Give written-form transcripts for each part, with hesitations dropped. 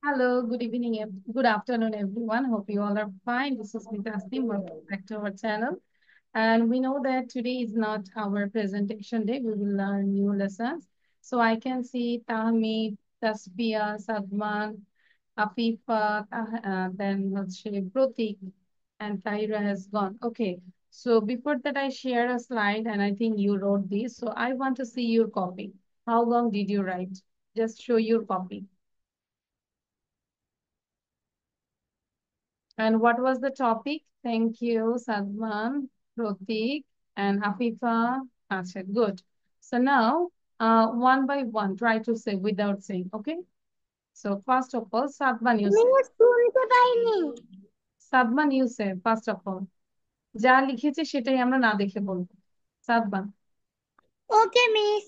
Hello, good evening, good afternoon, everyone. Hope you all are fine. This is Mita Astim. Welcome back to our channel. And we know that today is not our presentation day. We will learn new lessons. So I can see Tahmid, Tasbia, Sadman, Afifa, then let's say Pratik, and Tahira has gone. Okay. So before that, I share a slide, and I think you wrote this. So I want to see your copy. How long did you write? Just show your copy. And what was the topic? Thank you, Sadman, Pratik, and Afifa. Achha, good. So now, one by one, try to say without saying, okay? So first of all, Sadman, you say. Sadman, you say, first of all. যা লিখেছে সেটাই আমরা না দেখে বলবো। Sadman. Okay, Miss.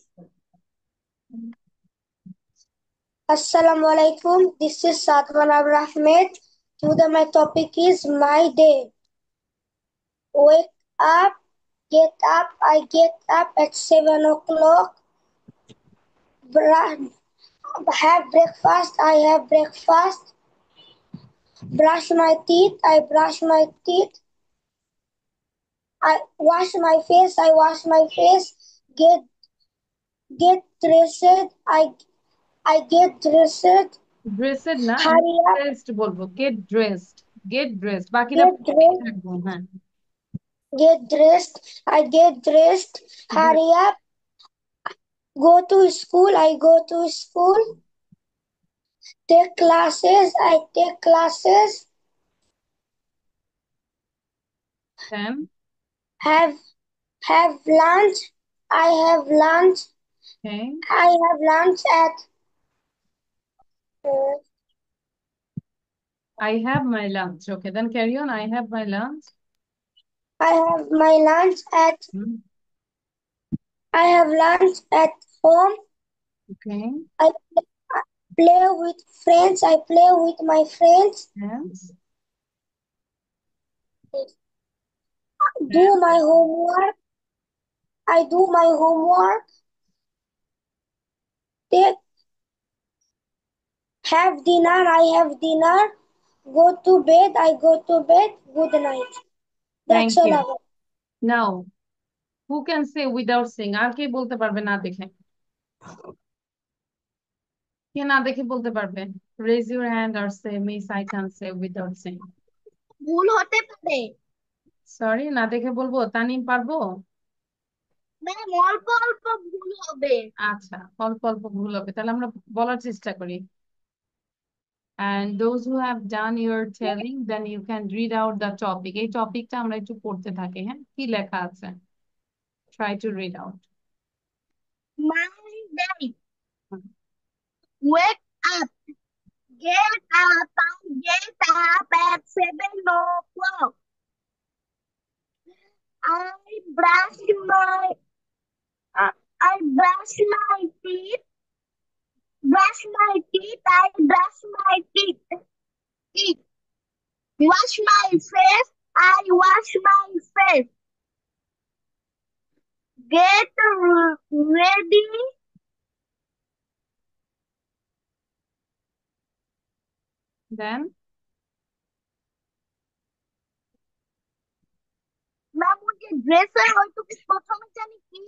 Assalamu alaikum. This is Sadwan Abdul Ahmed. Today my topic is my day. Wake up, get up. I get up at 7 o'clock. Have breakfast. I have breakfast. Brush my teeth. I brush my teeth. I wash my face. I wash my face. Get dressed. I get dressed. ড্রেসেড না, Hurry up. Dressed বলবো। Get dressed, get dressed. বাকিটা Get dressed. থাকবো, হ্যাঁ। Get dressed. I get dressed. Hurry up. Go to school. I go to school. Take classes. I take classes. Then Have lunch. I have lunch. okay. I have lunch at I have my lunch. Okay, then carry on. I have my lunch. I have my lunch at Hmm. I have lunch at home. Okay. I play with friends. I play with my friends. Yes. Do my homework. I do my homework. Take Have dinner. I have dinner. Go to bed. I go to bed. Good night. Thank That's all you. about. Now, who can say without saying? আর কে বলতে পারবে না দেখে? কে না দেখে বলতে পারবে? Raise your hand or say, Miss, I can say without saying. ভুল হতে পারে Sorry, না দেখে বলবো? তানিম পারবো? ম্যাম, অল্প অল্প ভুল হবে। আচ্ছা, অল্প অল্প ভুল হবে। তাহলে আমরা বলার চেষ্টা করি। And those who have done your telling, then you can read out the topic. এই টপিকটা আমরা একটু পড়তে থাকি, হ্যাঁ? কি লেখা আছে? Try to read out. My day. Wake up. Get up. I get up at 7 o'clock. I brush my I brush my teeth. Brush my teeth. I brush my teeth. Wash my face. I wash my face. Get ready. Then ma'am, ওই যে ড্রেসের ওইটুকু প্রথমে জানি কি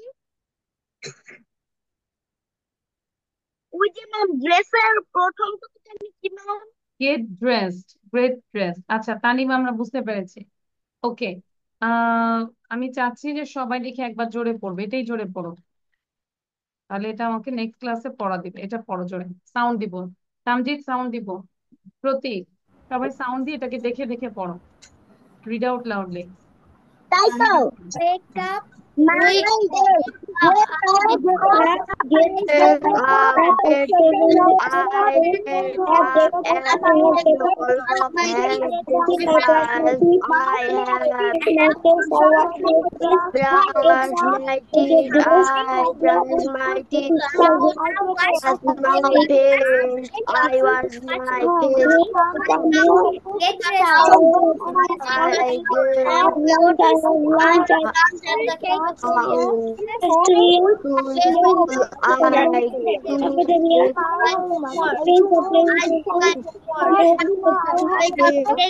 ওই যে ma'am ড্রেসের প্রথমটুকু জানি কি ma'am get dressed, get dressed. আচ্ছা, তানিম আমরা বুঝতে পেরেছি। ওকে, আমি চাচ্ছি যে সবাই দেখে একবার জোরে পড়বে, এটাই জোরে পড়ো। তাহলে এটা আমাকে নেক্সট ক্লাসে পড়া দিবে। এটা পড়ো জোরে, সাউন্ড দিব। তামজিৎ সাউন্ড দিব, প্রতীক, সবাই সাউন্ড দিয়ে এটাকে দেখে দেখে পড়ো। Read out loudly. তাই তো। Wake up. My day. Wake up. Get Get up. up, At get 7 I o'clock. get Have up breakfast. at I have 7 breakfast. o'clock, I have brush my breakfast, teeth. I have My face. I wash my face. brush my I get teeth, dressed. I I brush my teeth, wash my face, I wash my face, Get I get lunch. I have lunch. Take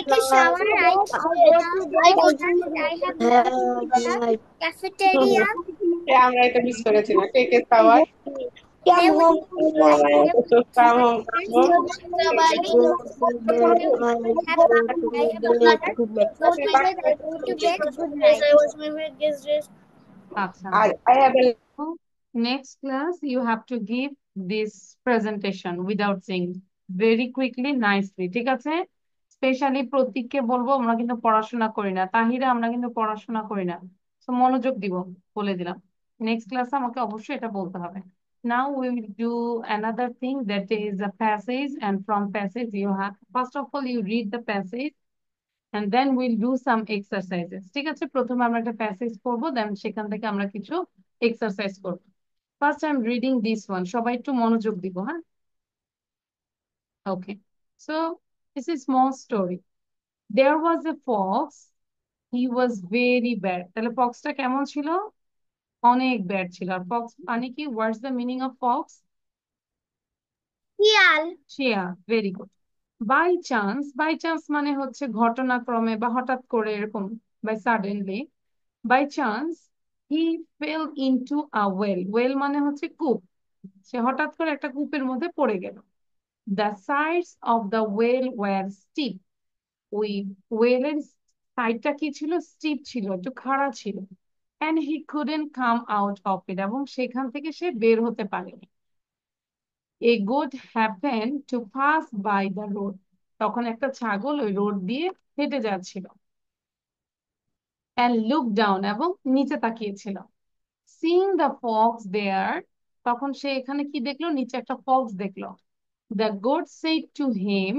a shower, I go to bed, I have lunch, cafeteria. আমরা এটা miss করেছি না take a shower Then we come home আচ্ছা I have a next class you have to give this presentation without saying very quickly nicely ঠিক আছে specially প্রতীককে বলবো আমরা কিন্তু পড়াশোনা করি না তাহিরা আমরা কিন্তু পড়াশোনা করি না তো মনোযোগ দিব বলে দিলাম নেক্সট ক্লাসে আমাকে অবশ্যই এটা বলতে হবে now we will do another thing that is a passage and from passage you have first of all you read the passage and then we'll do some exercises ঠিক আছে প্রথমে আমরা একটা প্যাসেজ পড়বো দেন সেখান থেকে আমরা কিছু এক্সারসাইজ করব first I am reading this one সবাই একটু মনোযোগ দিব হ্যাঁ okay so this is small story there was a fox he was very bad তাহলে ফক্সটা কেমন ছিল অনেক ব্যাড ছিল আর ফক্স মানে কি what's the meaning of fox শিয়াল ভেরি গুড বাই চান্স মানে হচ্ছে ঘটনাক্রমে বা হঠাৎ করে এরকম by suddenly by chance he fell into a well মানে হচ্ছে কূপ সে হঠাৎ করে একটা কূপের মধ্যে পড়ে গেল the sides of the well were steep ওই ওয়েলের সাইডটা কি ছিল স্টিপ ছিল একটু খাড়া ছিল and he couldn't come out of it এবং সেখান থেকে সে বের হতে পারেনি a goat happen to pass by the road তখন একটা ছাগল ওই রোড দিয়ে হেঁটে যাচ্ছিল অ্যান্ড লুক ডাউন এবং নিচে তাকিয়েছিল সিইং দ্য ফক্স দেয়ার তখন সে এখানে কি দেখলো নিচে একটা ফক্স দেখলো the goat said to him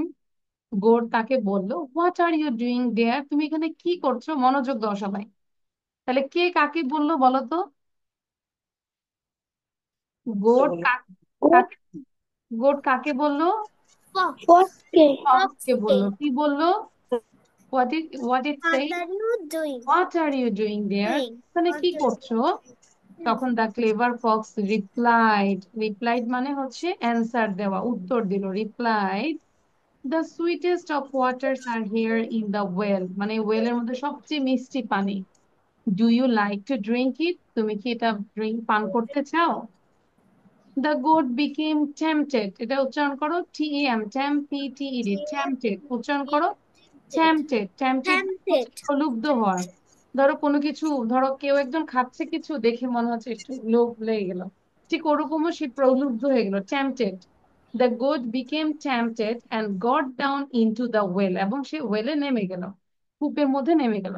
goat তাকে বললো হোয়াট আর ইউ ডুইং দেয়ার তুমি এখানে কি করছো মনোযোগ দাও সবাই তাহলে কে কাকে বললো বলো তো গোট কাকে গোট কাকে বললো ফক্সকে বললো কি বললো what it say what are you doing there এখানে কি করছো তখন দ্য ক্লেভার ফক্স রিপ্লাইড মানে হচ্ছে অ্যান্সার দেওয়া উত্তর দিল replied the sweetest of waters are here in the well মানে ওয়েলের মধ্যে সবচেয়ে মিষ্টি পানি do you like to drink it তুমি কি এটা পান করতে চাও দ্য গোট বিকেম টেম্পটেড এটা উচ্চারণ করো TEMPTED টেম্পটেড উচ্চারণ করো টেম্পটেড প্রলুব্ধ হওয়া ধরো কোনো কিছু ধরো কেউ একজন খাচ্ছে কিছু দেখে মনে হচ্ছে একটু লোভ লেগে গেল ঠিক ওরকমও সে প্রলুব্ধ হয়ে গেল tempted the goat became tempted and got down into the well এবং সে ওয়েলে নেমে গেল কূপের মধ্যে নেমে গেল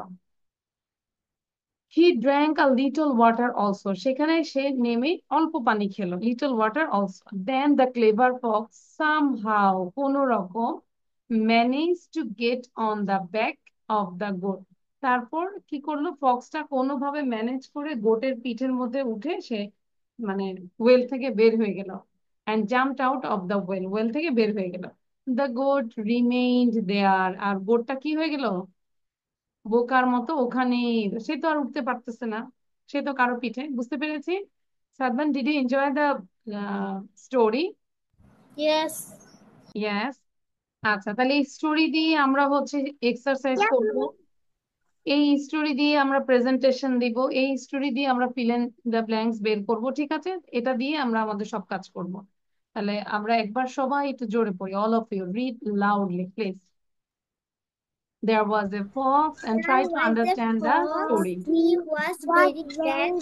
he drank a little water also সেখানে সে নেমে অল্প পানি খেলো little water also then the clever fox somehow কোনো রকম manage to get on the back of the goat তারপর কি করলো ফক্সটা কোনোভাবে ম্যানেজ করে গোটের পিঠের মধ্যে উঠে সে মানে ওয়েল থেকে বের হয়ে গেল and jumped out of the well থেকে বের হয়ে গেল দ্য গোট রিমেইনড দেয়ার আর গোটটা কি হয়ে গেল বোকার মতো ওখানে সে তো আর উঠতে পারতেছে না সে তো কারো পিঠে বুঝতে পেরেছি Sadman did you enjoy the story yes আচ্ছা তাহলে এই স্টোরি দিয়ে আমরা হচ্ছে এক্সারসাইজ করব এই স্টোরি দিয়ে আমরা প্রেজেন্টেশন দিব এই স্টোরি দিয়ে আমরা ফিল ইন দ্য ব্ল্যাঙ্কস বের করব ঠিক আছে এটা দিয়ে আমরা আমাদের সব কাজ করব তাহলে আমরা একবার সবাই একটু জোরে পড়ি all of you read loudly please There was a fox and try to understand the story. He was very bad.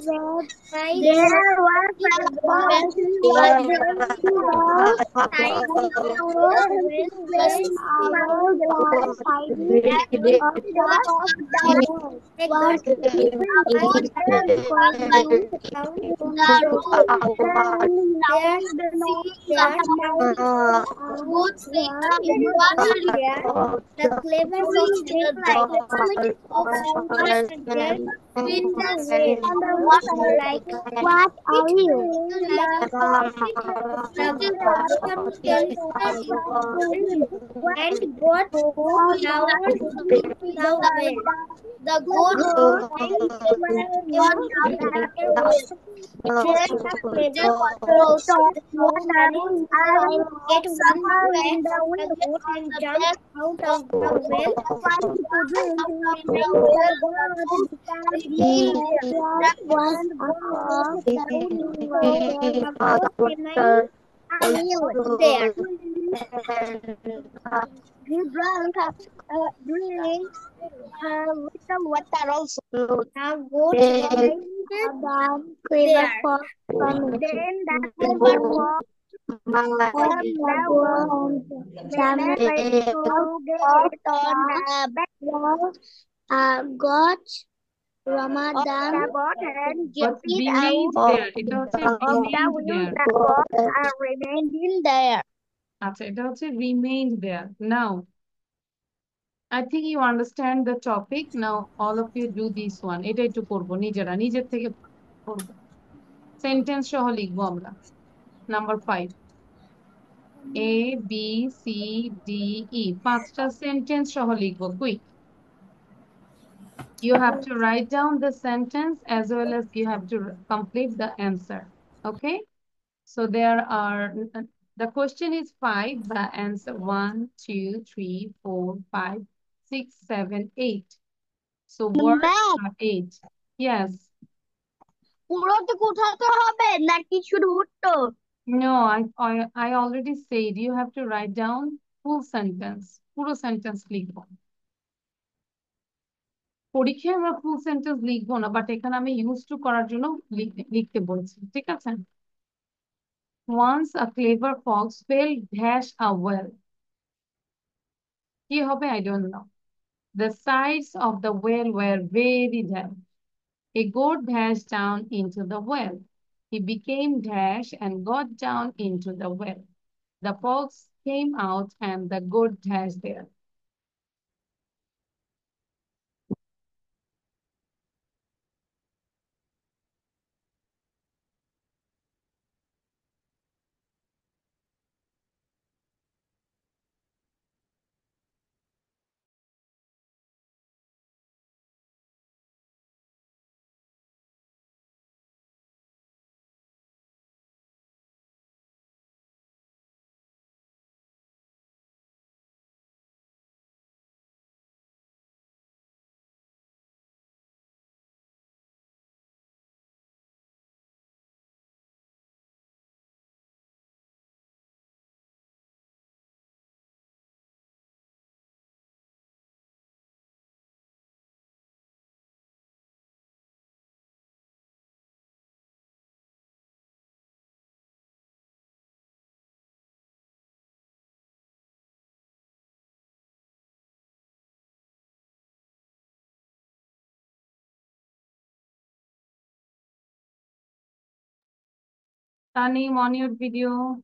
There was a fox. He was the clever fox replied, what are you? And got down the well. The goat went on the back wheel. Then the clever fox saw that it one way the goat and jumped out of the well. There. He drank drilling with the water also. The goat remained there. Then the clever fox turned the goat back to get on the back got of Ramadan the goat and What's jumped remained out there? এটা হচ্ছে of the remained wheel. there. The goat remained in there. আচ্ছা, এটা হচ্ছে remained there. Now, I think you understand the topic. Now, all of you do this one. এটা একটু করবো নিজেরা, নিজের থেকে করবো। সেন্টেন্স সহ লিখবো আমরা। Number 5. A, B, C, D, E. 5টা সেন্টেন্স সহ লিখবো। Quick. You have to write down the sentence as well as you have to complete the answer. Okay? So there are, the question is 5, the answer 1, 2, 3, 4, 5, 6, 7, 8. So words are 8. Yes. পুরোতে কোথাতে হবে নাকি শুধু উত্তর? No, I already said you have to write down full sentence. পুরো sentence লিখবো। পরীক্ষায় আমরা full sentence লিখবো না, বাট এখানে আমি ইউজ টু করার জন্য লিখতে বলছি, ঠিক আছে? Once a clever fox fell dash a well. কি হবে? I don't know. The sides of the well were very damp. A goat dashed down into the well. He became dash and got down into the well. The fox came out and the goat dashed there. Tanim, on your video.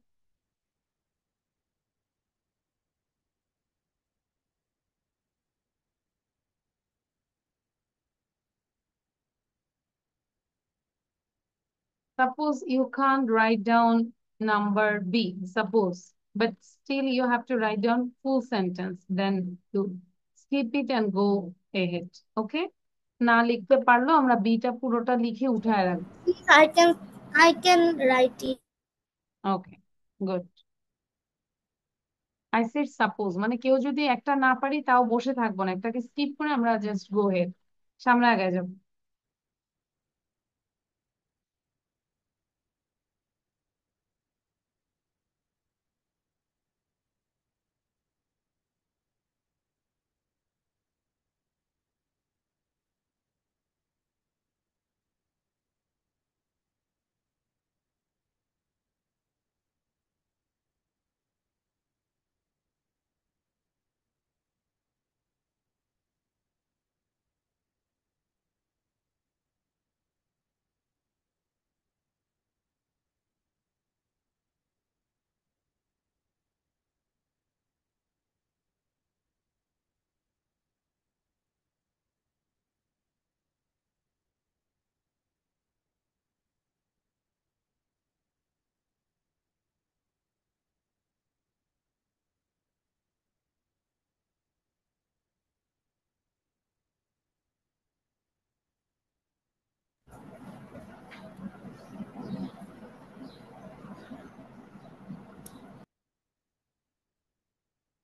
Suppose you can't write down number B, suppose, but still you have to write down full sentence, then you skip it and go ahead. Okay? না লিখতে পারলো আমরা beta পুরোটা লিখে উঠায় রাখবো। I can write it. Okay, good. I said suppose, মানে কেউ যদি একটা না পারি তাও বসে থাকবো না, একটাকে স্কিপ করে আমরা জাস্ট গো হেড, সামনে আগে যাবো।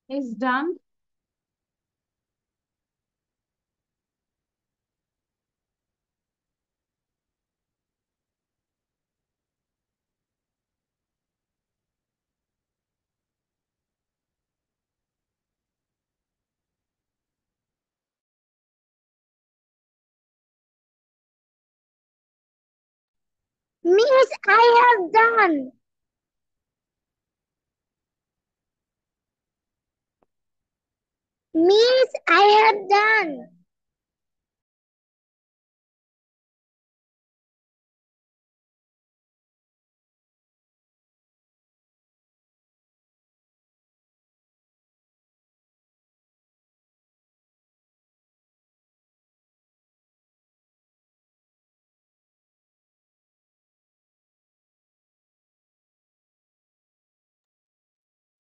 is done. Miss, I have done. Miss, I have done.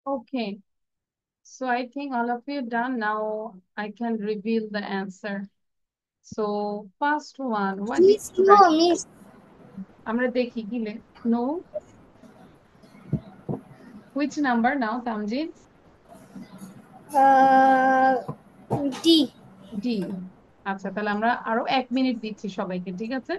Okay. So I think all of you done. Now I can reveal the answer. So first one, what did Miss, you no, write? Miss. আমরা দেখি কি no. Which number now, Tamjid? D. D. আচ্ছা তাহলে আমরা আরো 1 minute দিচ্ছি সবাইকে, ঠিক আছে?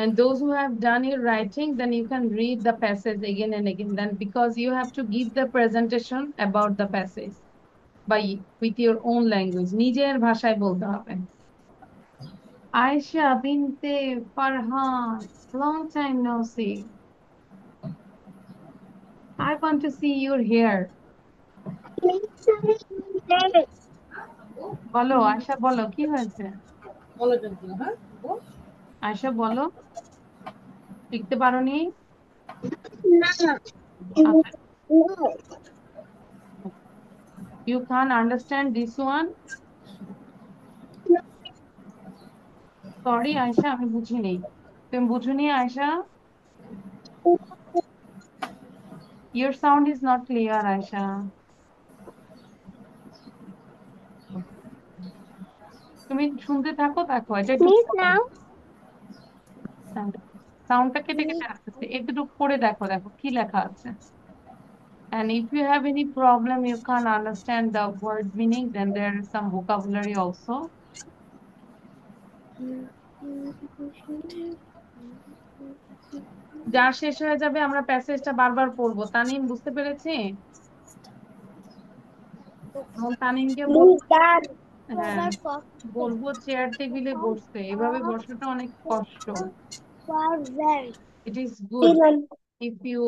And those who have done your writing, then you can read the passage again and again. Then because you have to give the presentation about the passage by with your own language. নিজের ভাষায় বলতে হবে। Aisha binte Farhan, long time no see. I want to see your hair. বলো আয়শা, বলো কি হয়েছে? আয়শা বলো, লিখতে পারোনি? আচ্ছা, you can't understand this one? Sorry Ayesha, আমি বুঝিনি। তুমি বুঝুনি Ayesha? Your sound is not clear Ayesha. তুমি শুনতে থাকো, দেখো এটা একটু Miss, now. সাউন্ডটা কেটে কেটে আসতেছে, একটু পড়ে দেখো, দেখো কি লেখা আছে। And if you have any problem, you can't understand the word meaning, then there is some vocabulary also. যা শেষ হয়ে যাবে আমরা প্যাসেজটা বারবার পড়বো। তানিম বুঝতে পেরেছি? এবং তানিমকে বলবো, Miss done. হ্যাঁ বলবো চেয়ার টেবিলে বসতে, এভাবে বসাটা অনেক কষ্ট। Perfect. It is good if you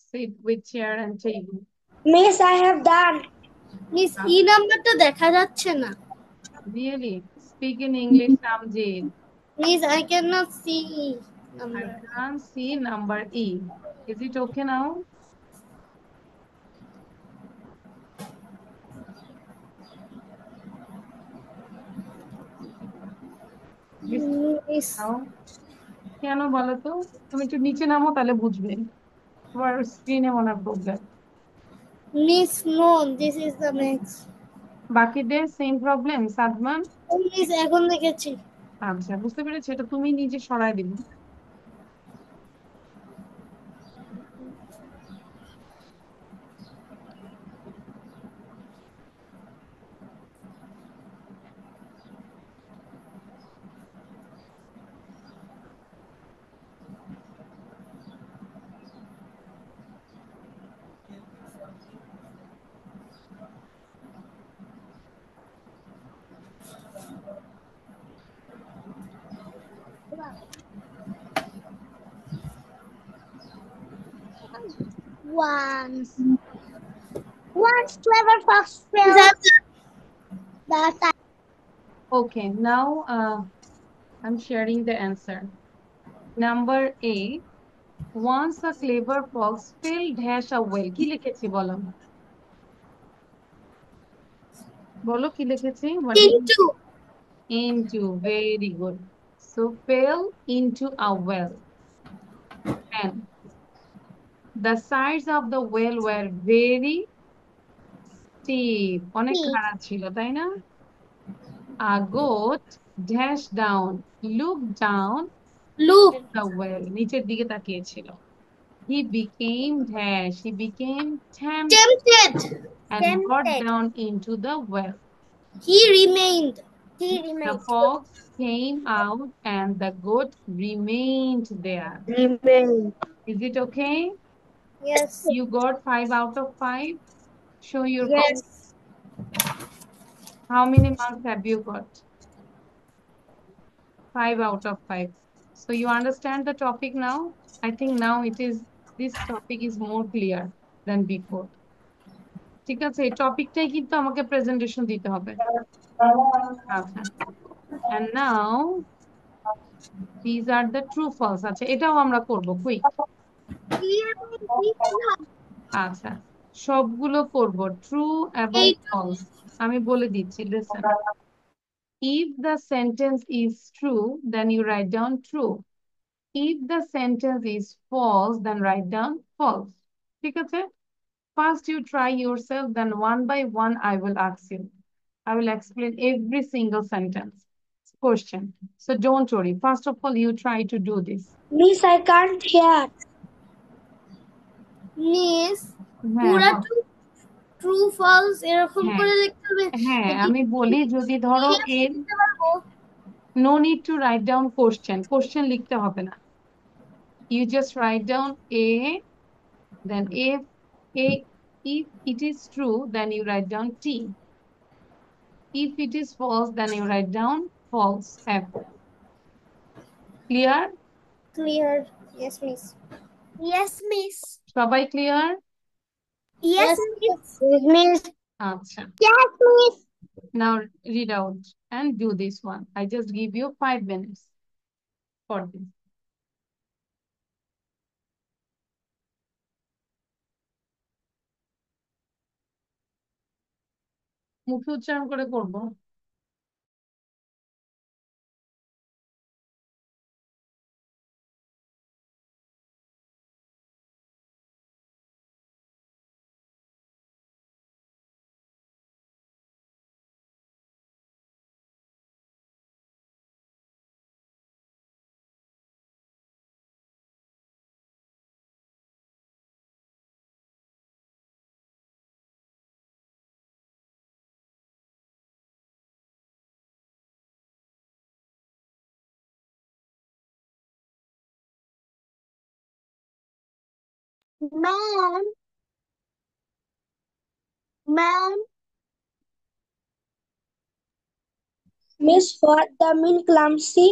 sit with chair and table. Miss, I have done. Miss, E নাম্বারটা দেখা যাচ্ছে না। Really? Speak in English, Tamjid. Miss, I cannot see E I number. can't see number E. Is it okay now? Miss, Now? কেন বলো তো? তুমি একটু নিচে নামো তাহলে বুঝবে। তোমার স্ক্রিনে মনে হয় problem. Miss, no, this is the next. বাকিদের সেম প্রবলেম সাদমান? Miss, এখন দেখেছি। আচ্ছা বুঝতে পেরেছি, এটা তুমি নিজে সরাই দিবে। Once clever fox fell. That Okay, now I'm sharing the answer. Number A, once a clever fox fell dash a well. কি লিখেছি বলো? বলো কি লিখেছি? What did into. into, very good. So fell into a well. And the sides of the well were very steep. অনেক খাড়া ছিল, তাই না? A goat dashed down, looked down Look. the well. নিচের দিকে তাকিয়েছিল। He became she became Tempted. and got Tempted. down into the well. He remained. He The remained. fox came out and the goat remained there. Remained. Is it okay? Yes. You got 5 out of 5. Show your Yes. How many marks have you got? 5 out of 5. So you understand the topic now? I think now this topic is more clear than before. ঠিক আছে, এই টপিকটাই কিন্তু আমাকে presentation দিতে হবে। আচ্ছা, and now these are the true false। আচ্ছা, এটাও আমরা করব কুইক। আচ্ছা, সবগুলো করব ট্রু এবং ফলস। আমি বলে দিচ্ছি, listen. If the sentence is true, then you write down true. If the sentence is false, then write down false. ঠিক আছে? First you try yourself, then one by one I will ask you. I will explain every single sentence, question. So don't worry. First of all, you try to do this. Miss, I can't hear. Miss হ্যাঁ, পুরা true false এরকম হ্যাঁ, করে লিখতে হবে। হ্যাঁ, আমি বলি যদি ধরো এর লিখতে পারবো। no need to write down question লিখতে হবে না। You just write down A, then if it is true, then you write down T. If it is false, then you write down false, F. Clear? Clear. Yes miss. Yes miss. সবাই clear? Yes miss. Miss. আচ্ছা, yes miss. now read out and do this one. I just give you 5 minutes for this. মুখে উচ্চারণ করে করব। Ma'am. Ma'am. Miss, what the mean clumsy?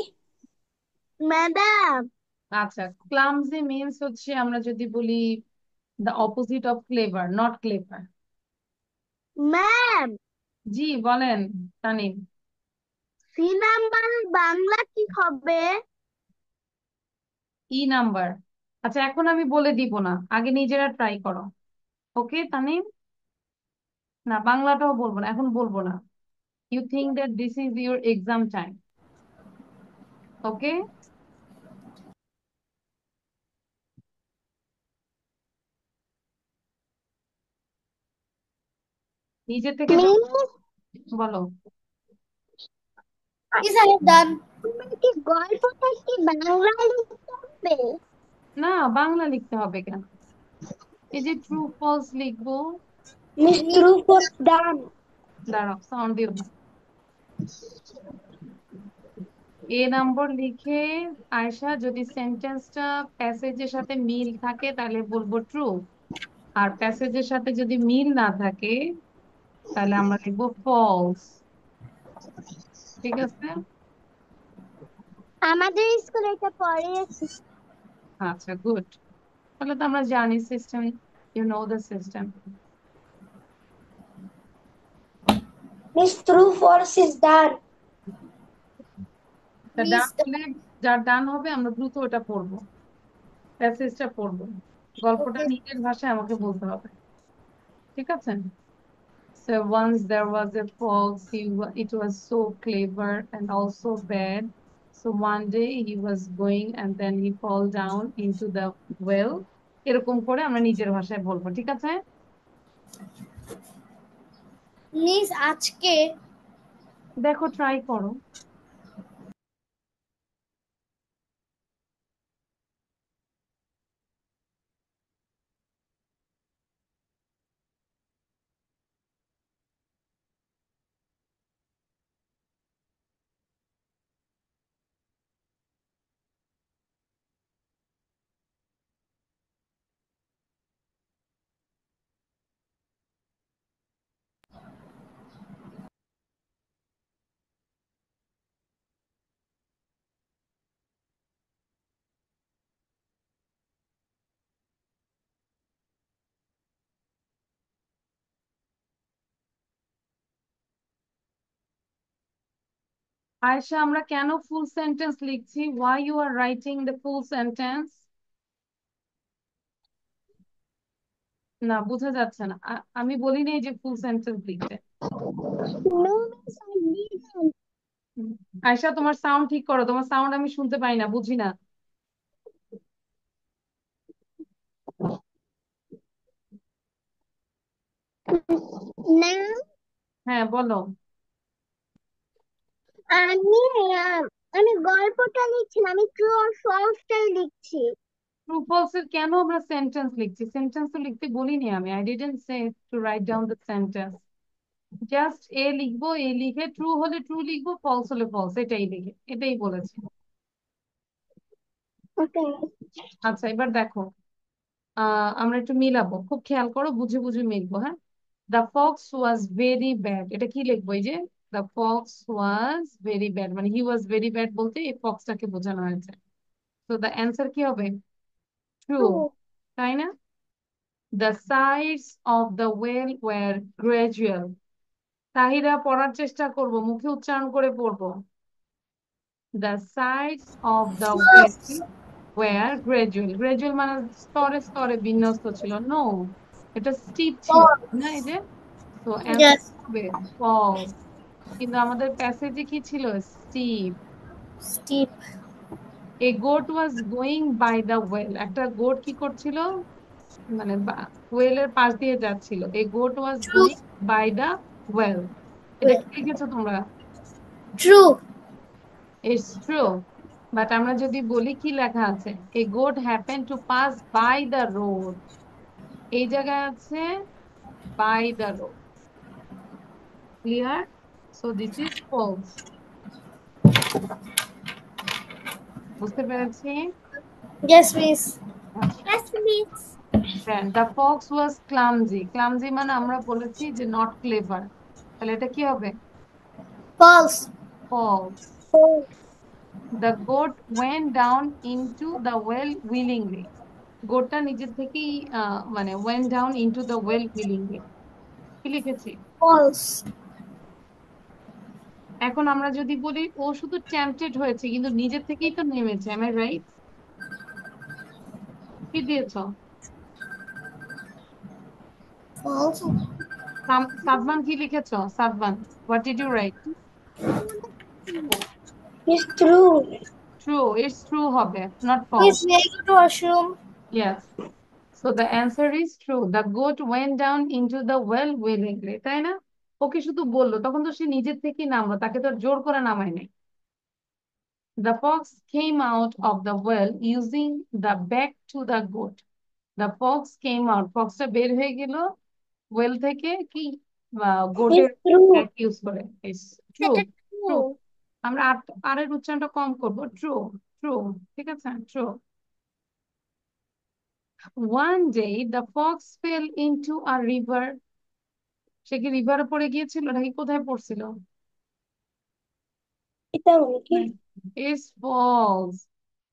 Madam. আচ্ছা, clumsy means হচ্ছে আমরা যদি বলি the opposite of clever, not clever. Ma'am. জি বলেন তানিম। সি নাম্বার বাংলা কি হবে? E number. আচ্ছা, এখন আমি বলে দিব না, আগে নিজেরা ট্রাই করো। ওকে তানিম? না, বাংলাটাও বলবো না, এখন বলবো না। You think that this is your exam time. Okay? নিজে থেকে বলো। ডান। কি গল্পটা কি বাংলায় লিখতে হবে? না, বাংলা লিখতে হবে কেন? এই যে ট্রু ফলস লিখবো। Miss, true for done. দাঁড়াও, সাউন্ড দিও না। এ নম্বর লিখে আয়শা যদি সেন্টেন্সটা প্যাসেজের সাথে মিল থাকে তাহলে বলবো ট্রু, আর প্যাসেজের সাথে যদি মিল না থাকে তাহলে আমরা লিখবো ফলস। ঠিক আছে? আমাদের স্কুলে এটা পড়িয়েছি। আচ্ছা, গুড। তাহলে তো আমরা জানি system, you know the system. Miss, true false is done. Done হলে যার ডান হবে আমরা দ্রুত ওটা পড়বো, প্যাসেজটা পড়বো, গল্পটা নিজের ভাষায় আমাকে বলতে হবে। ঠিক আছে? So once there was a fox, it was so clever and also bad. So one day he was going and then he fall down into the well. এরকম করে আমরা নিজের ভাষায় বলবো। ঠিক আছে? মিস আজকে দেখো, ট্রাই করো। আয়েশা, আমরা কেন ফুল সেন্টেন্স লিখছি? why you are writing the full sentence? না, বোঝা যাচ্ছে না। আমি বলিনি যে ফুল সেন্টেন্স লিখতে। No, miss, I didn't. Ayesha, তোমার সাউন্ড ঠিক করো, তোমার সাউন্ড আমি শুনতে পাই না, বুঝি না। Now, হ্যাঁ, বলো। আমি আমি গল্পটা লিখছি না, আমি ট্রু অর ফলসটাই লিখছি। ট্রু ফলস এর কেন আমরা সেন্টেন্স লিখছি? সেন্টেন্স তো লিখতে বলিনি আমি। I didn't say to write down the sentence. Just A লিখবো, এ লিখে ট্রু হলে ট্রু লিখবো, ফলস হলে ফলস, এটাই লিখে, এটাই বলেছি। ওকে। আচ্ছা, এবার দেখো, আমরা একটু মিলাবো, খুব খেয়াল করো, বুঝে বুঝে মিলবো। হ্যাঁ, the fox was very bad, এটা কি লিখবো? এই যে the fox was very bad, মানে হি ওয়াজ ভেরি ব্যাড বলতে এই ফক্সটাকে বোঝানো হয়েছে। তো দ্য অ্যান্সার কি হবে? True, true. তাই না? The sides of the well were gradual. Tahira, পড়ার চেষ্টা করব, মুখে উচ্চারণ করে পড়বো। The sides of the well were gradual. Gradual মানে স্তরে স্তরে বিন্যস্ত ছিল। নো, এটা স্টিপ ছিল না, এই যে। তো অ্যান্সার Yes. হবে ফলস। কিন্তু আমাদের প্যাসেজে কি ছিল? Steep. Steep. A goat was going by the well, একটা গোট কি করছিল? মানে ওয়েলের পাশ দিয়ে যাচ্ছিল। A goat was True. Going by the well. এটা Well, কি লিখেছো তোমরা? true. It's true. বাট আমরা যদি বলি, কি লেখা আছে? A goat happen to pass by the road, এই জায়গায় আছে by the road. Clear? So this is false. বুঝতে পেরেছি? Yes, miss. আচ্ছা, Yes, miss. Then the fox was clumsy. Clumsy মানে আমরা বলেছি যে নট ক্লেভার, তাহলে এটা কি হবে? False. False. False. The goat went down into the well willingly. গোটটা নিজের থেকেই মানে went down into the well willingly. কি লিখেছি? False. এখন আমরা যদি বলি ও শুধু টেম্পটেড হয়েছে, কিন্তু নিজের থেকেই তো নেমেছে। Am I right? কি দিয়েছ? False. সাদমান, কি লিখেছ? Sadman, what did you write? It's true. True, it's true হবে, not Miss, false. may I go to washroom? Yes, so the answer is true. The goat went down into the well willingly, তাই না? ওকে শুধু বললো, তখন তো সে নিজের থেকেই নামলো, তাকে তো আর জোর করে নামায় নাই। The fox came out of the well using the back to the goat. The fox came out, ফক্সটা বের হয়ে গেল ওয়েল থেকে, কি গোটের It's true. ব্যাক ইউজ করে। True, That is true. true. আমরা আরের উচ্চারণটা কম করব। ট্রু, ট্রু, ঠিক আছে, true. One day the fox fell into a river. সে কি রিভারে পড়ে গিয়েছিল নাকি কোথায় পড়ছিল? এটা কি? It's false.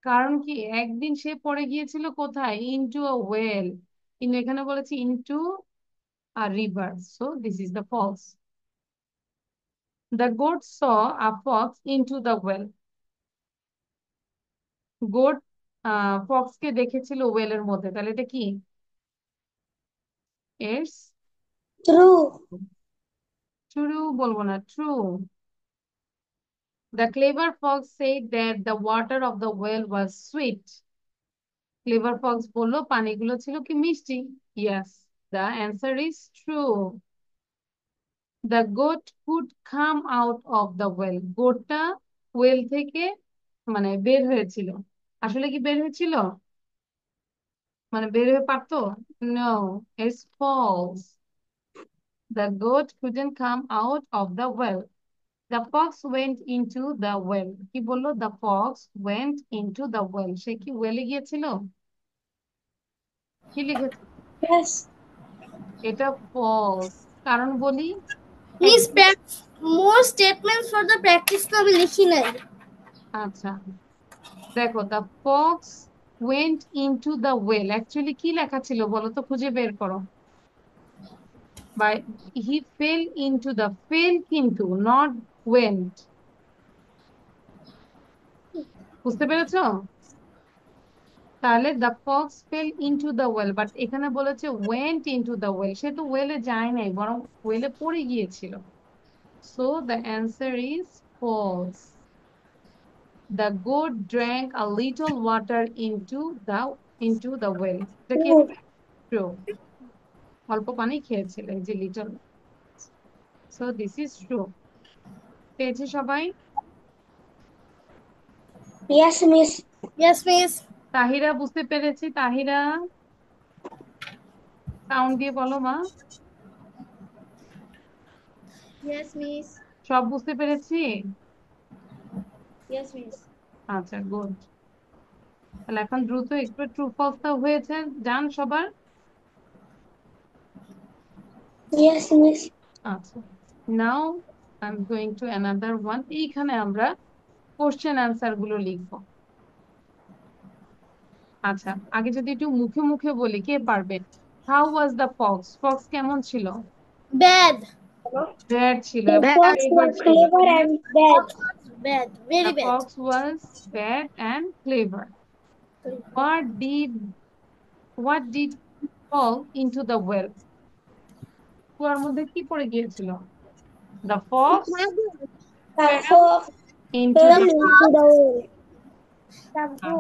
কারণ কি, একদিন সে পড়ে গিয়েছিল কোথায়? Into a well. কিন্তু এখানে বলেছি into a river, so this is the false. The goat saw a fox into the well. Goat ফক্সকে দেখেছিল ওয়েলের মধ্যে, তাহলে এটা কি? It's True. ট্রু, বলবো না, true. The clever fox said that the water of the well was sweet. Clever fox বললো পানিগুলো ছিল কি মিষ্টি। Yes, the answer is true. The goat could come out of the well. গোটটা well থেকে মানে বের হয়েছিল। আসলে কি বের হয়েছিল? মানে বের হয়ে পারতো? No, it's false. The goat couldn't come out of the well. The fox went into the well. কি বললো? The fox went into the well. সে কি ওয়েলে গিয়েছিল? কি লিখেছে? Yes. এটা ফলস। কারণ বলি, Miss, একদিন, more statements for the practice তো আমি লিখি নাই। আচ্ছা দেখো, the fox went into the well, actually কি লেখা ছিল বলো তো, খুঁজে বের করো। By, he fell into the, fell কিন্তু, নট ওয়েন্ট। বুঝতে পেরেছো? তাহলে the fox fell into the well, but এখানে বলেছে ওয়েন্ট ইনটু দ্য ওয়েল, সে তো ওয়েলে যায় নাই, বরং ওয়েলে পড়ে গিয়েছিল। So the answer is false. The goat drank a little water into the well. এটা কি True. ট্রু? অল্প পানি খেয়েছিল, এই যে little. So this is true. পেয়েছে সবাই? Yes, miss. Yes, miss. Tahira বুঝতে পেরেছি। তাহিরা সাউন্ড দিয়ে বলো মা। Yes, miss. সব বুঝতে পেরেছি? Yes, miss. আচ্ছা, গুড। তাহলে এখন দ্রুত একটু ট্রু ফলসটা হয়েছে জান সবার। Yes, miss. আচ্ছা, now I am going to another one. এইখানে আমরা কোশ্চেন অ্যান্সার গুলো লিখবো। আচ্ছা, আগে যদি একটু মুখে মুখে বলি, কে পারবে? How was the Fox? Fox কেমন ছিল? Bad. ব্যাড ছিল। The fox Clever was ছিল, clever তাই না? and bad. Bad. The Very bad. fox was bad and clever. What did what did fall into the well? কুয়ার মধ্যে কি পড়ে গিয়েছিল? The fox The fell fox into fell the into the well. The আচ্ছা।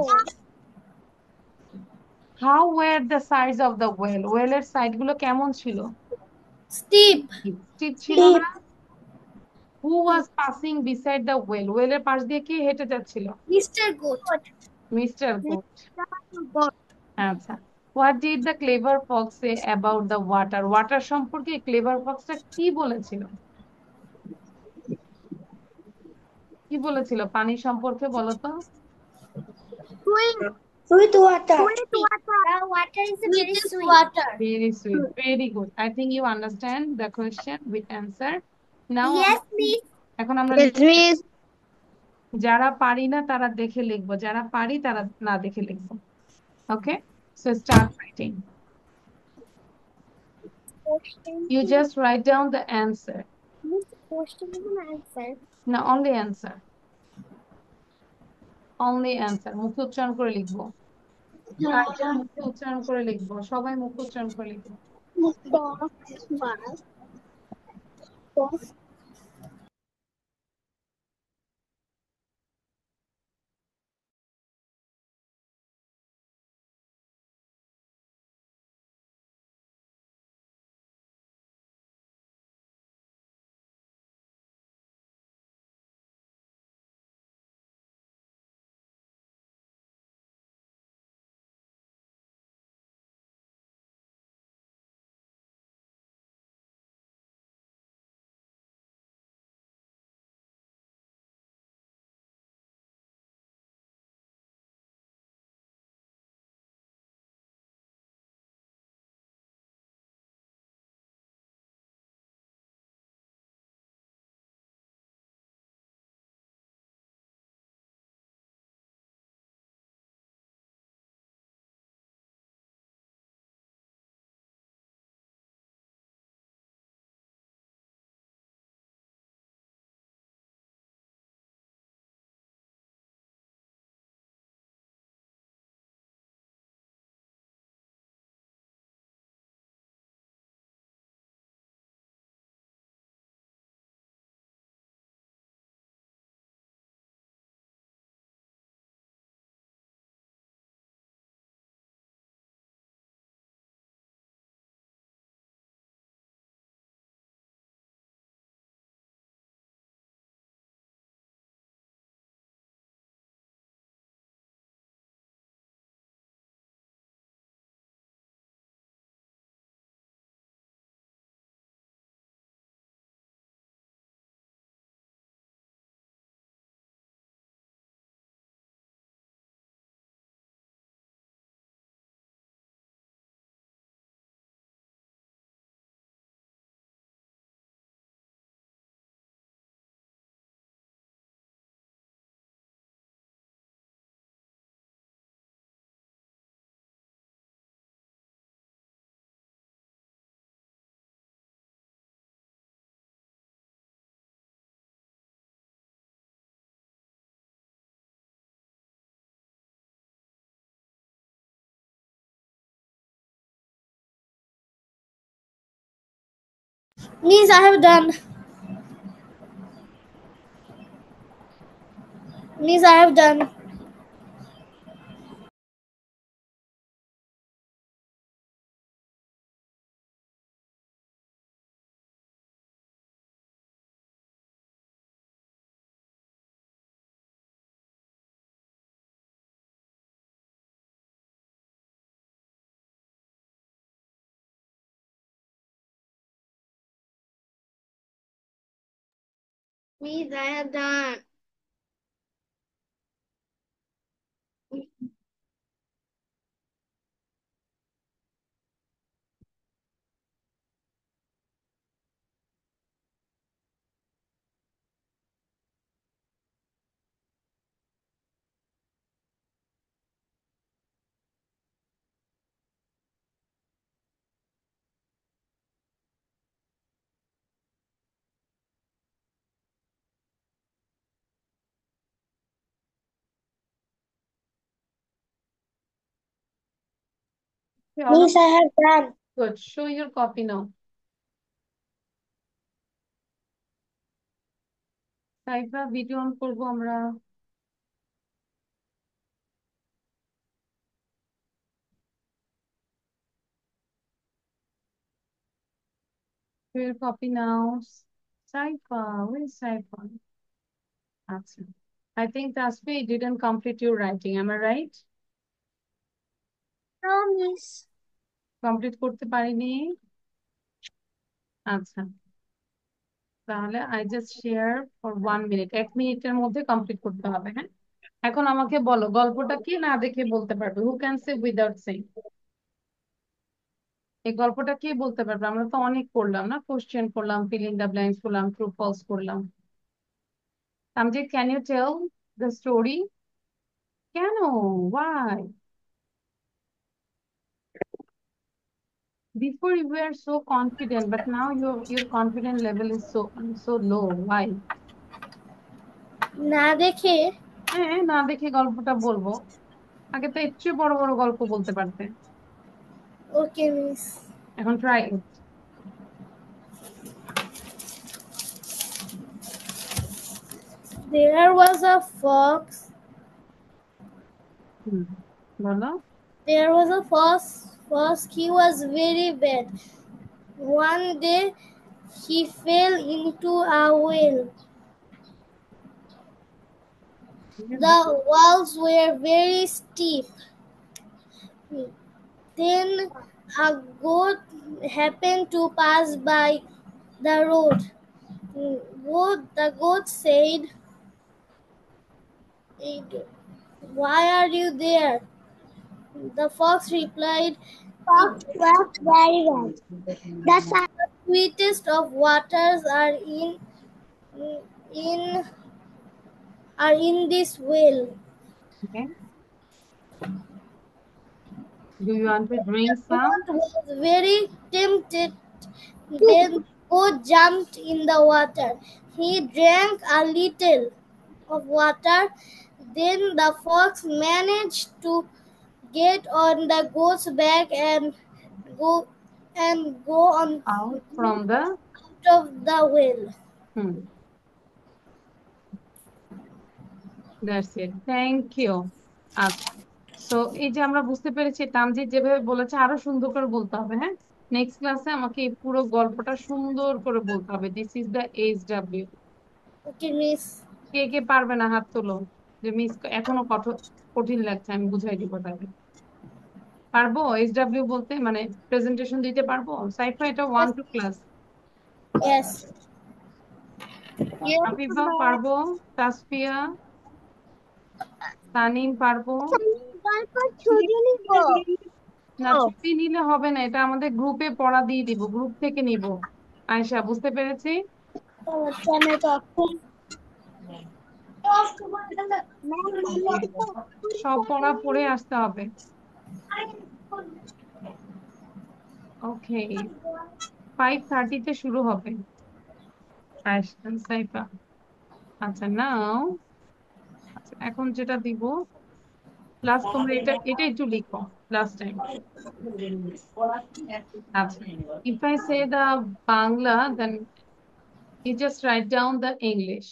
How were the sides of the well? ওয়েলের side গুলো কেমন ছিল? Steep. Steep ছিল Steep. না? Who was passing beside the well? ওয়েলের পাশ দিয়ে কে হেঁটে যাচ্ছিল? Mr. Goat. Mister goat. Goat. আচ্ছা, what did the clever fox say about the water? Water সম্পর্কে ক্লেভার ফক্সটা কি বলেছিল? কি বলেছিল পানি সম্পর্কে, বলো তো? Sweet water. Sweet water. The water is very sweet. Water. Very sweet, very good. I think you understand the question with answer. Now Yes, miss. এখন আমরা Yes, লিখতে miss. যারা পারি না তারা দেখে লিখবো, যারা পারি তারা না দেখে লিখবো। Okay, so start writing. Question. You just write down the answer. Miss, question is an answer. না, only answer. Only answer, মুখে উচ্চারণ করে লিখবো। কাজটা মুখে উচ্চারণ করে লিখবো, সবাই মুখে উচ্চারণ করে লিখবো। Box. Miss, I have done. Miss, I have done. Miss, I have done. Okay, all of Miss, I have done. good. Show your copy now. Saifa video on করবো আমরা। Show your copy now. Saifa, where is Saifa? আচ্ছা। I think Tasfi didn't complete your writing. Am I right? No, Miss. Complete করতে পারিনি। আচ্ছা, তাহলে I just share for 1 minute, 1 মিনিটের মধ্যে complete করতে হবে। হ্যাঁ, এখন আমাকে বলো গল্পটা কি না দেখে বলতে পারবে? Who can say without saying? এই গল্পটা কে বলতে পারবে? আমরা তো অনেক করলাম না, কোশ্চেন করলাম, ফিলিং দ্য ব্ল্যাঙ্কস করলাম, ট্রু ফলস করলাম। Tamjid, can you tell the story? কেন? Why? Before you were so confident, but now your confidence level is so low. Why? না দেখে। হ্যাঁ, না দেখে গল্পটা বলবো। আগে তো এর চেয়ে বড় বড় গল্প বলতে পারতে। ওকে মিস। এখন try. There was a fox. বলো। There was a fox. He was very bad. One day he fell into a well. The walls were very steep. Then a goat happened to pass by the road. The goat said, "Why are you there?" The fox replied, Fox was very bad. The "The sweetest of waters in in this well." Okay. Do you want to drink The some? goat was very tempted. Then the goat jumped in the water. He drank a little of water. Then the fox managed to get on the goat's back and go on Out from the out of the well. That's it. Thank you. আচ্ছা, so এই যে আমরা বুঝতে পেরেছি তামজিৎ যেভাবে বলেছে আরো সুন্দর করে বলতে হবে। হ্যাঁ, নেক্সট ক্লাসে আমাকে এই পুরো গল্পটা সুন্দর করে বলতে হবে। This is the HW। Okay, miss. কে কে পারবে না হাত তোলো, যে মিস এখনো কঠিন লাগছে, আমি বুঝাই দিব তাকে। পারবো HW বলতে, মানে প্রেজেন্টেশন দিতে পারবো? সাইফা, এটা 1 2 ক্লাস। Yes. আফিফা পারবো, তাসফিয়া, তানিম পারবো। না, ছুটি নিলে হবে না, এটা আমাদের গ্রুপে পড়া দিয়ে দিব, গ্রুপ থেকে নিব। আয়শা, বুঝতে পেরেছি? সব পড়া পড়ে আসতে হবে। ওকে, 5:30-তে শুরু হবে। আয়শা, সাইফা। আচ্ছা, নাও, আচ্ছা এখন যেটা দিব, প্লাস তোমরা এটা একটু লিখো লাস্ট টাইম। আচ্ছা, if I say the Bangla, then you just write down the English.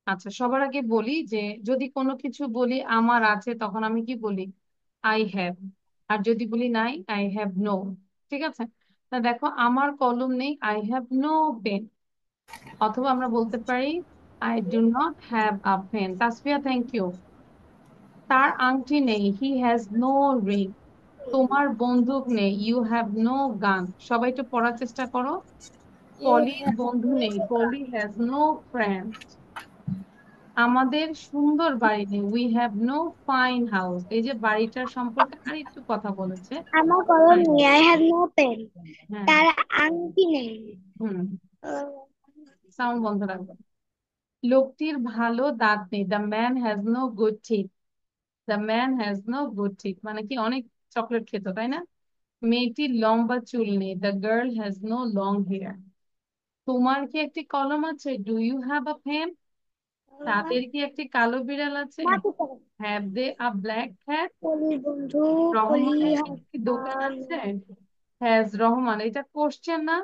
আচ্ছা, সবার আগে বলি যে যদি কোনো কিছু বলি আমার আছে, তখন আমি কি বলি? I have. আর যদি বলি নাই, আই হ্যাভ নো। ঠিক আছে? তা দেখো, আমার কলম নেই, আই হ্যাভ নো পেন। অথবা আমরা বলতে পারি I do not have a pen. Tasfia, thank you. তার আংটি নেই, হি হ্যাজ নো রিং। তোমার বন্দুক নেই, ইউ হ্যাভ নো গান। সবাই একটু পড়ার চেষ্টা করো। পলির বন্ধু নেই, পলি হ্যাজ নো ফ্রেন্ড। আমাদের সুন্দর বাড়ি নেই, we have no fine house. এই যে বাড়িটার সম্পর্কে আর একটু কথা বলেছে। আমার কলম হ্যাঁ, নেই, আই হ্যাভ নো পেন। হ্যাঁ, তার আংটি নেই। হুম, সাউন্ড বন্ধ রাখবো। লোকটির ভালো দাঁত নেই, the man has no good teeth. The man has no good teeth মানে কি, অনেক চকলেট খেত, তাই না? মেয়েটির লম্বা চুল নেই, the girl has no long hair. তোমার কি একটি কলম আছে, do you have a pen? তাদের কি একটি কালো বিড়াল আছে, মাটি করে have they a black cat? Polly বন্ধু, পলি রহমানের কি একটি দোকান হাসান। আছে, হ্যাজ রহমান? এটা কোশ্চেন না?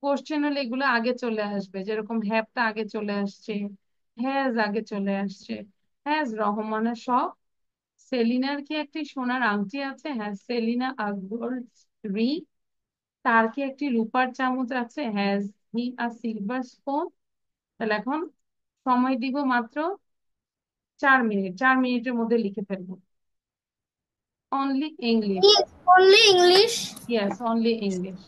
কোশ্চেন হলে এগুলো আগে চলে আসবে, যেরকম হ্যাভটা আগে চলে আসছে, হ্যাজ আগে চলে আসছে। হ্যাজ রহমানের শখ? সেলিনার কি একটি সোনার আংটি আছে, has Selina a gold ring? তার কি একটি রূপার চামচ আছে, has he a silver spoon? তাহলে এখন সময় দিব মাত্র 4 মিনিট। 4 মিনিটের মধ্যে লিখে ফেলবো। Only English. Only English. Yes, only English.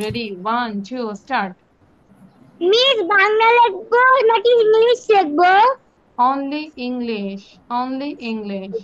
Ready, 1 2 start. Miss Bangla লিখবো নাকি ইংলিশ লিখবো? Only English, only English.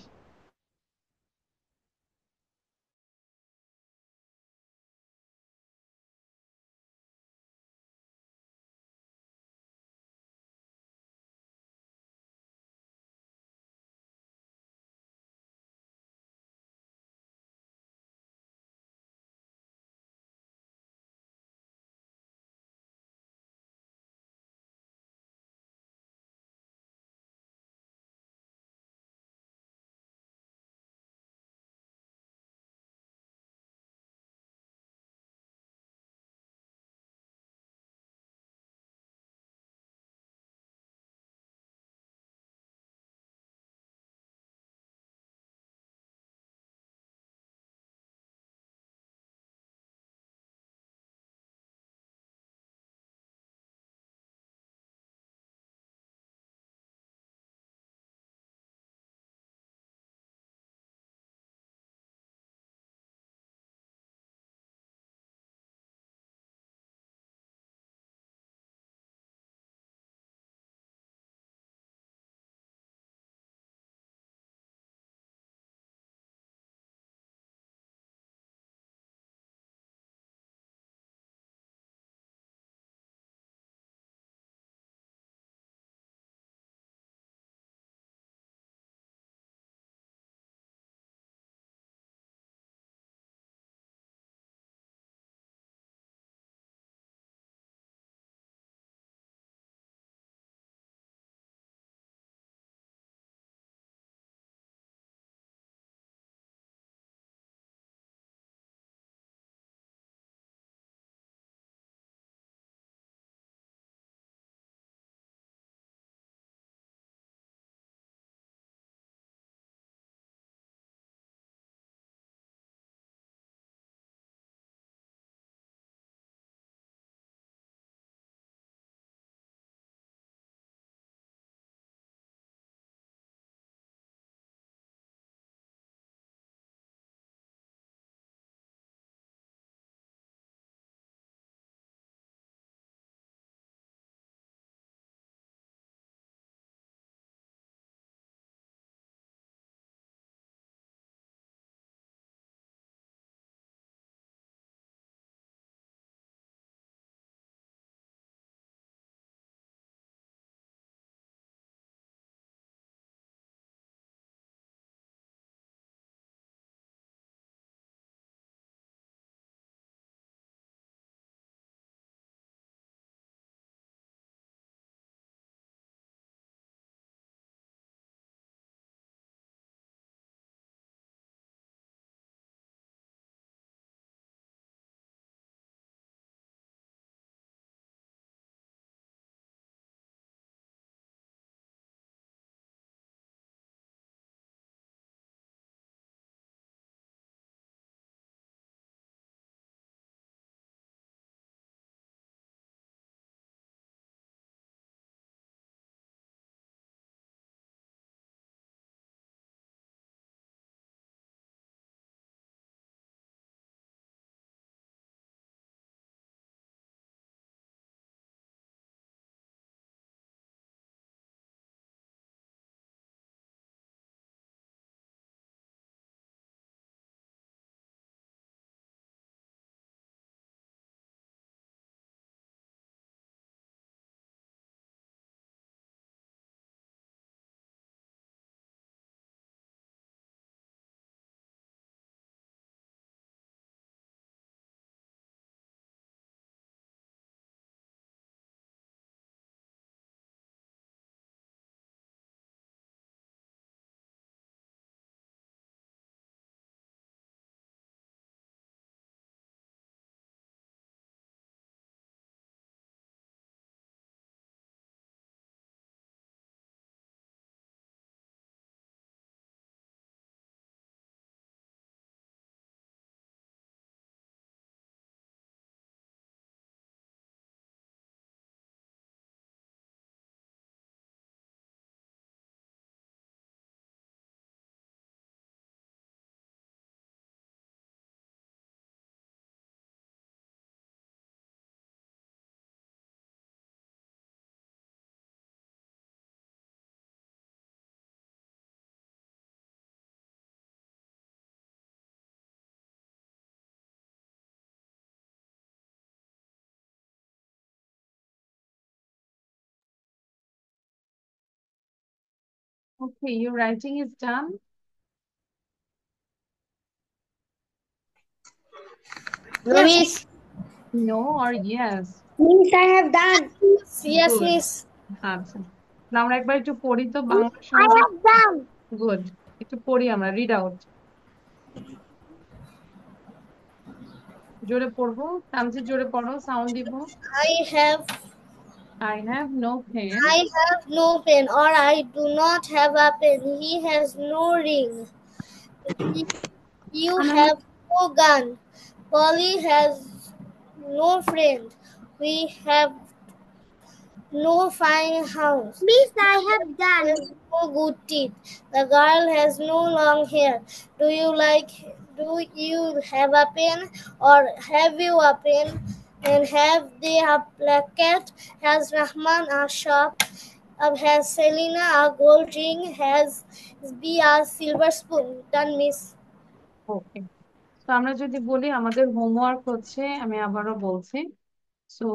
Okay, your writing is done. No, miss. No or yes? Means I have done. Yes, Good. miss. আচ্ছা, তাহলে আমরা একবার একটু পড়ি তো বাংলা I সঙ্গে। have done. গুড, একটু পড়ি আমরা, রিড আউট। জোরে পড়বো, তামজিৎ জোরে পড়ো, সাউন্ড দিব। I have I have no pen. I have no pen, or I do not have a pen. He has no ring. You have no gun. Polly has no friend. We have no fine house. Miss, I have done. Has no good teeth. The girl has no long hair. Do you have a pen, or have you a pen? And have they a placket? Has Rahman a shop? Has Selina a gold ring? Has B a silver spoon? Done, miss. ওকে, তো আমরা যদি বলি আমাদের homework হচ্ছে, আমি আবারও বলছি, so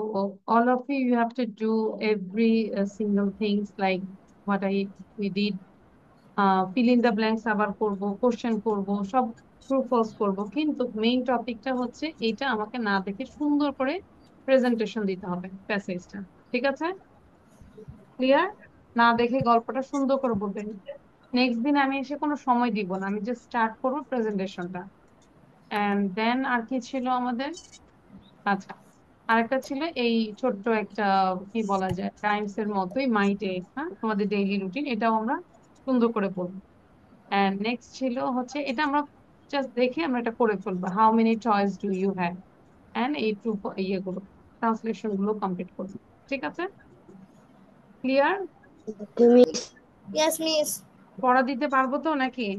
all of you have to do every single things like what we did. fill in the blanks আবার করব, কোশ্চেন করব, সব ট্রু ফলস করব, কিন্তু মেইন টপিকটা হচ্ছে এটা আমাকে না দেখে সুন্দর করে প্রেজেন্টেশন দিতে হবে প্যাসেজটা। ঠিক আছে? ক্লিয়ার? না দেখে গল্পটা সুন্দর করে বলবেন। নেক্সট দিন আমি এসে কোনো সময় দিব না, আমি জাস্ট স্টার্ট করবো প্রেজেন্টেশনটা। এন্ড দেন আর কি ছিল আমাদের? আচ্ছা, আরেকটা ছিল এই ছোট্ট একটা, কি বলা যায়, টাইমস এর মতোই মাই ডে, হ্যাঁ, আমাদের ডেইলি রুটিন, এটাও আমরা সুন্দর করে পড়বো। এন্ড নেক্সট ছিল হচ্ছে এটা আমরা জাস্ট দেখে আমরা এটা করে ফেলবো, how many choice do you have, and এই ট্রু ইয়েগুলো, ট্রান্সলেশন গুলো কমপ্লিট করবো। ঠিক আছে? ক্লিয়ার? Yes, miss. পড়া দিতে পারবো তো নাকি?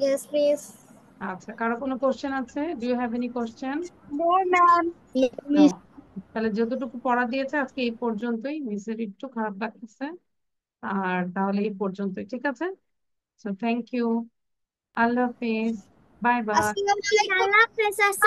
Yes, miss. আচ্ছা, কারো কোনো কোশ্চেন আছে? Do you have any question? No, ma'am. Yes, no. miss. তাহলে যতটুকু পড়া দিয়েছে আজকে এই পর্যন্তই, মিসের একটু খারাপ লাগতেছে, আর তাহলে এই পর্যন্তই। ঠিক আছে? সো থ্যাংক ইউ, আল্লাহ হাফিজ, বাই বাই। Assalamualaikum.